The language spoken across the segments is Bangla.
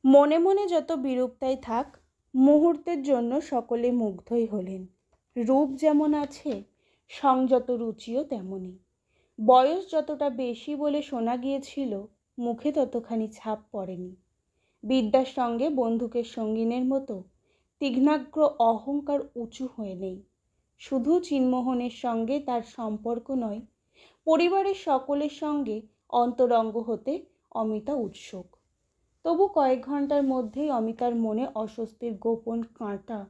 মনে মনে যত বিরূপতাই থাক, মুহূর্তের জন্য সকলে মুগ্ধই হলেন। রূপ যেমন আছে, সংযত রুচিও তেমনই। বয়স যতটা বেশি বলে শোনা গিয়েছিল, মুখে ততখানি ছাপ পড়েনি। বিদ্যার সঙ্গে বন্দুকের সঙ্গিনের মতো তীক্ষ্ণাগ্র অহংকার উঁচু হয়ে নেই। শুধু চিন্মোহনের সঙ্গে তার সম্পর্ক নয়, পরিবারের সকলের সঙ্গে অন্তরঙ্গ হতে অমিতা উৎসুক। তবু কয়েক ঘন্টার মধ্যেই অমিতার মনে অস্বস্তির গোপন কাঁটা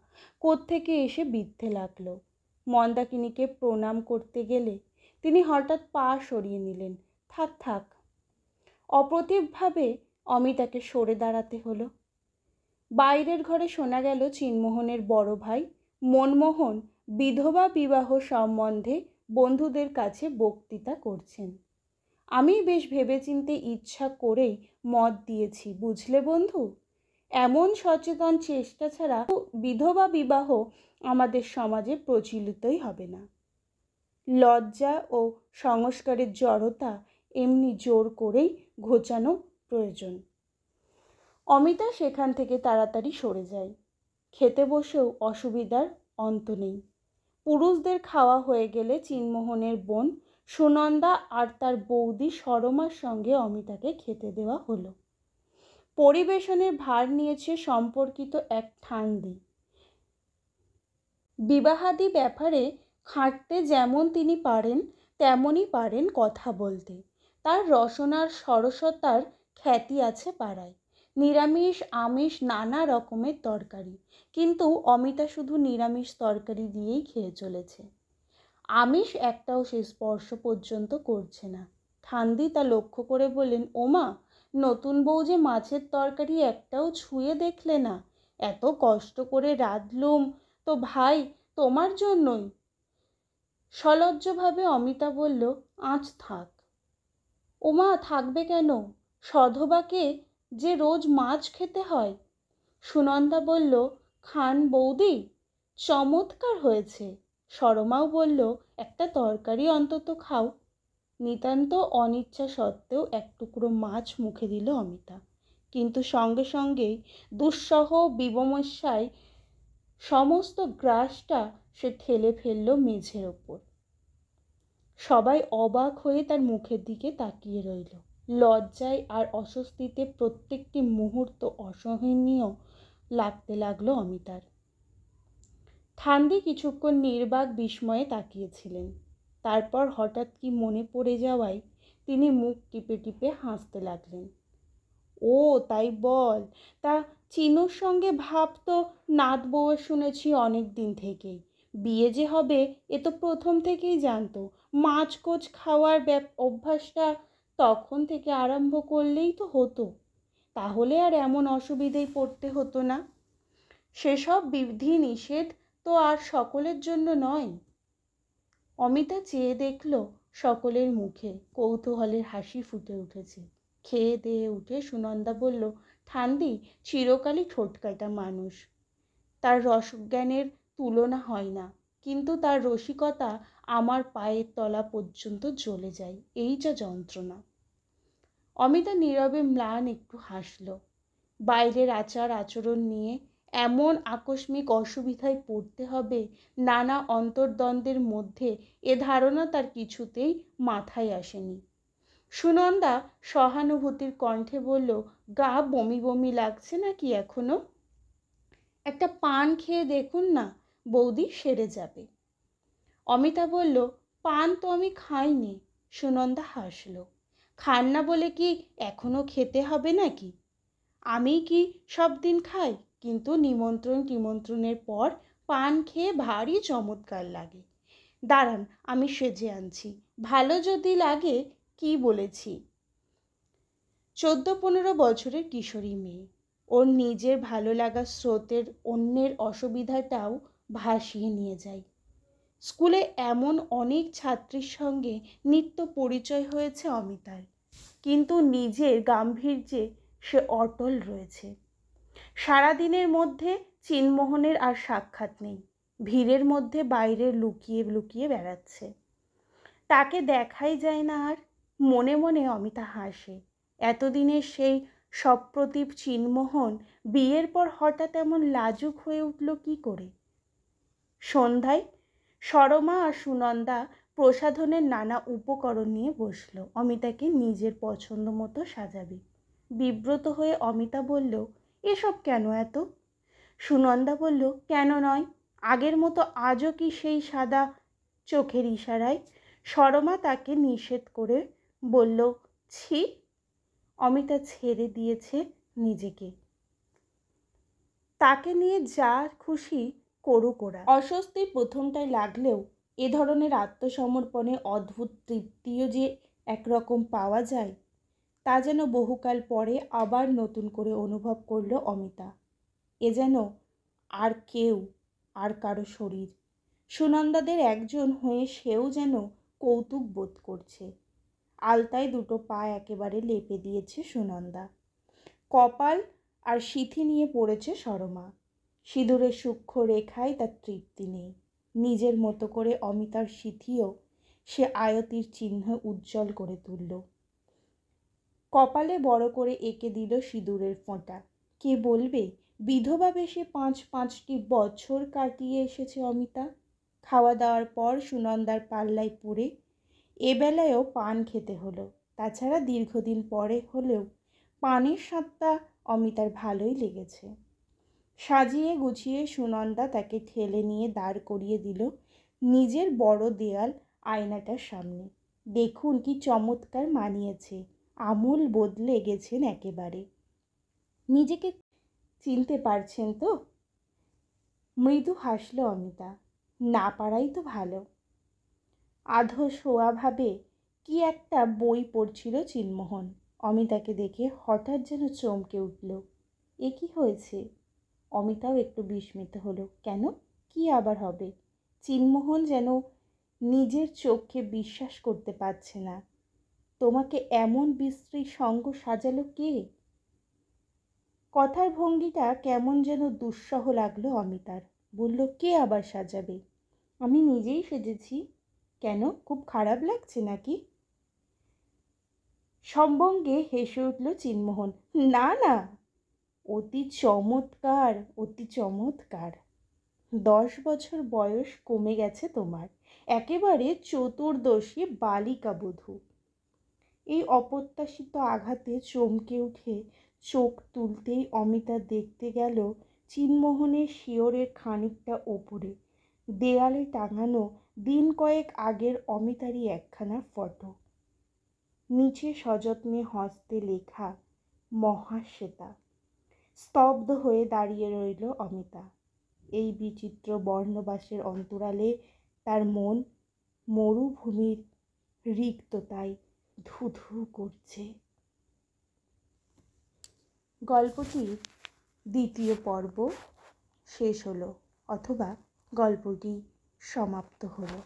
কোত্থেকে এসে বিঁধতে লাগলো। মন্দাকিনীকে প্রণাম করতে গেলে তিনি হঠাৎ পা সরিয়ে নিলেন। থাক থাক। অপ্রতিভভাবে অমিতাকে সরে দাঁড়াতে হলো। বাইরের ঘরে শোনা গেল চিন্মোহনের বড় ভাই মনমোহন বিধবা বিবাহ সম্বন্ধে বন্ধুদের কাছে বক্তৃতা করছেন। আমি বেশ ভেবেচিন্তে ইচ্ছা করেই মত দিয়েছি, বুঝলে বন্ধু। এমন সচেতন চেষ্টা ছাড়া বিধবা বিবাহ আমাদের সমাজে প্রচলিতই হবে না। লজ্জা ও সংস্কারের জড়তা এমনি জোর করেই ঘোচানো প্রয়োজন। অমিতা সেখান থেকে তাড়াতাড়ি সরে যায়। খেতে বসেও অসুবিধার অন্ত নেই। পুরুষদের খাওয়া হয়ে গেলে চিন্মোহনের বোন সুনন্দা আর তার বৌদি সরমার সঙ্গে অমিতাকে খেতে দেওয়া হলো। পরিবেশনের ভার নিয়েছে সম্পর্কিত এক ঠান্ডি। বিবাহাদি ব্যাপারে খাটতে যেমন তিনি পারেন, তেমনই পারেন কথা বলতে। তার রসনার সরসতার খ্যাতি আছে পাড়ায়। নিরামিষ আমিষ নানা রকমের তরকারি, কিন্তু অমিতা শুধু নিরামিষ তরকারি দিয়েই খেয়ে চলেছে। আমিষ একটাও সে স্পর্শ পর্যন্ত করছে না। ঠান্ডি তা লক্ষ্য করে বললেন, ওমা, নতুন বউ যে মাছের তরকারি একটাও ছুঁয়ে দেখলে না। এত কষ্ট করে রাঁধলুম তো ভাই তোমার জন্যই। সলজ্জভাবে অমিতা বলল, আজ থাক। ওমা, থাকবে কেন? সধবাকে যে রোজ মাছ খেতে হয়। সুনন্দা বলল, খান বৌদি, চমৎকার হয়েছে। সরমাও বলল, একটা তরকারি অন্তত খাও। নিতান্ত অনিচ্ছা সত্ত্বেও এক টুকরো মাছ মুখে দিল অমিতা, কিন্তু সঙ্গে সঙ্গেই দুঃসহ বিবমস্যায় সমস্ত গ্রাসটা সে ঠেলে ফেলল মেঝের ওপর। সবাই অবাক হয়ে তার মুখের দিকে তাকিয়ে রইল। লজ্জায় আর অস্বস্তিতে প্রত্যেকটি মুহূর্ত অসহনীয় লাগতে লাগলো অমিতার। ঠান্ডি কিছুক্ষণ নির্বাক বিস্ময়ে তাকিয়েছিলেন। তারপর হঠাৎ কি মনে পড়ে যাওয়ায় তিনি মুখ টিপে টিপে হাসতে লাগলেন। ও তাই বল, তা চিনুর সঙ্গে ভাব তো নাত বউয়ের শুনেছি অনেক দিন থেকেই। বিয়ে যে হবে এ তো প্রথম থেকেই জানতো। মাছ কোচ খাওয়ার অভ্যাসটা তখন থেকে আরম্ভ করলেই তো হতো। তাহলে আর এমন অসুবিধেই পড়তে হতো না। সেসব বিধি নিষেধ তো আর সকলের জন্য নয়। অমিতা চেয়ে দেখল সকলের মুখে কৌতূহলের হাসি ফুটে উঠেছে। খেয়ে দেয়ে উঠে সুনন্দা বলল, ঠান্ডি চিরকালই ঠোঁটকাটা মানুষ। তার রসজ্ঞানের তুলনা হয় না, কিন্তু তার রসিকতা আমার পায়ের তলা পর্যন্ত জ্বলে যায়। এই যা যন্ত্রণা। অমিতা নীরবে ম্লান একটু হাসল। বাইরের আচার আচরণ নিয়ে এমন আকস্মিক অসুবিধায় পড়তে হবে নানা অন্তর্দ্বন্দ্বের মধ্যে, এ ধারণা তার কিছুতেই মাথায় আসেনি। সুনন্দা সহানুভূতির কণ্ঠে বলল, গা বমি বমি লাগছে নাকি এখনো? একটা পান খেয়ে দেখুন না বৌদি, সেরে যাবে। অমিতা বলল, পান তো আমি খাইনি। সুনন্দা হাসল। খান না বলে কি এখনো খেতে হবে নাকি? আমি কি সব দিন খাই, কিন্তু নিমন্ত্রণের পর পান খেয়ে ভারী চমৎকার লাগে। দাঁড়ান, আমি সেজে আনছি। ভালো যদি লাগে। কি বলেছি? 14-15 বছরের কিশোরী মেয়ে। ওর নিজের ভালো লাগা স্রোতের অন্যের অসুবিধাটাও ভাসিয়ে নিয়ে যায়। স্কুলে এমন অনেক ছাত্রীর সঙ্গে নিত্য পরিচয় হয়েছে অমিতার, কিন্তু নিজের গাম্ভীর্যে সে অটল রয়েছে। সারাদিনের মধ্যে চিন্মোহনের আর সাক্ষাৎ নেই। ভিড়ের মধ্যে বাইরে লুকিয়ে লুকিয়ে বেড়াচ্ছে। তাকে দেখাই যায় না আর। মনে মনে অমিতা হাসে। এতদিনের সেই সপ্রতিভ চিন্মোহন বিয়ের পর হঠাৎ এমন লাজুক হয়ে উঠল কি করে? সন্ধ্যায় সরমা আর সুনন্দা প্রসাধনের নানা উপকরণ নিয়ে বসল। অমিতাকে নিজের পছন্দ মতো সাজাবে। বিব্রত হয়ে অমিতা বলল, এসব কেন এত? সুনন্দা বলল, কেন নয়, আগের মতো আজও কি সেই সাদা চোখের ইশারায়? সরমা তাকে নিষেধ করে বলল, ছি। অমিতা ছেড়ে দিয়েছে নিজেকে, তাকে নিয়ে যা খুশি করুক ওরা। অস্বস্তি প্রথমটায় লাগলেও এ ধরনের আত্মসমর্পণে অদ্ভুত তৃপ্তিও যে একরকম পাওয়া যায় তা যেন বহুকাল পরে আবার নতুন করে অনুভব করল অমিতা। এ যেন আর কেউ, আর কারো শরীর। সুনন্দাদের একজন হয়ে সেও যেন কৌতুক বোধ করছে। আলতায় দুটো পা একেবারে লেপে দিয়েছে সুনন্দা। কপাল আর সিথি নিয়ে পড়েছে সরমা। সিঁদুরের সূক্ষ্ম রেখায় তার তৃপ্তি নেই। নিজের মতো করে অমিতার সিথিও সে আয়তির চিহ্ন উজ্জ্বল করে তুলল। কপালে বড় করে এঁকে দিল সিঁদুরের ফোঁটা। কে বলবে বিধবা বেশে 5-5টি বছর কাটিয়ে এসেছে অমিতা। খাওয়া দাওয়ার পর সুনন্দার পাল্লায় পড়ে এবেলায়ও পান খেতে হলো। তাছাড়া দীর্ঘদিন পরে হলেও পানের স্বাদটা অমিতার ভালোই লেগেছে। সাজিয়ে গুছিয়ে সুনন্দা তাকে ঠেলে নিয়ে দাঁড় করিয়ে দিল নিজের বড় দেয়াল আয়নাটার সামনে। দেখুন কি চমৎকার মানিয়েছে, আমূল বদলে গেছেন একেবারে। নিজেকে চিনতে পারছেন তো? মৃদু হাসল অমিতা। না পারাই তো ভালো। আধো শোয়াভাবে কি একটা বই পড়ছিল চিন্মোহন। অমিতাকে দেখে হঠাৎ যেন চমকে উঠল। এ কি হয়েছে? অমিতাও একটু বিস্মিত হলো। কেন, কি আবার হবে? চিন্মোহন যেন নিজের চোখকে বিশ্বাস করতে পারছে না। তোমাকে এমন বিশ্রী সঙ্গ সাজালো কে? কথার ভঙ্গিটা কেমন যেন দুঃসহ লাগলো অমিতার। বলল, কে আবার সাজাবে? আমি নিজেই সেজেছি। কেন, খুব খারাপ লাগছে নাকি? সম্বঙ্গে হেসে উঠল চিন্মোহন। না না, অতি চমৎকার, অতি চমৎকার। 10 বছর বয়স কমে গেছে তোমার, একেবারে চতুর্দশী বালিকা বধূ। এই অপ্রত্যাশিত আঘাতে চমকে উঠে চোখ তুলতেই অমিতা দেখতে গেল চিন্মোহনের শিয়রের খানিকটা ওপরে দেয়ালে টাঙানো দিন কয়েক আগের অমিতারই একখানা ফটো। নিচে সযত্নে হস্তে লেখা মহাশ্বেতা। স্তব্ধ হয়ে দাঁড়িয়ে রইল অমিতা। এই বিচিত্র বর্ণবাসের অন্তরালে তার মন মরুভূমির রিক্ততায় ধুধু করছে। গল্পটির দ্বিতীয় পর্ব শেষ হলো, অথবা গল্পটি সমাপ্ত হলো।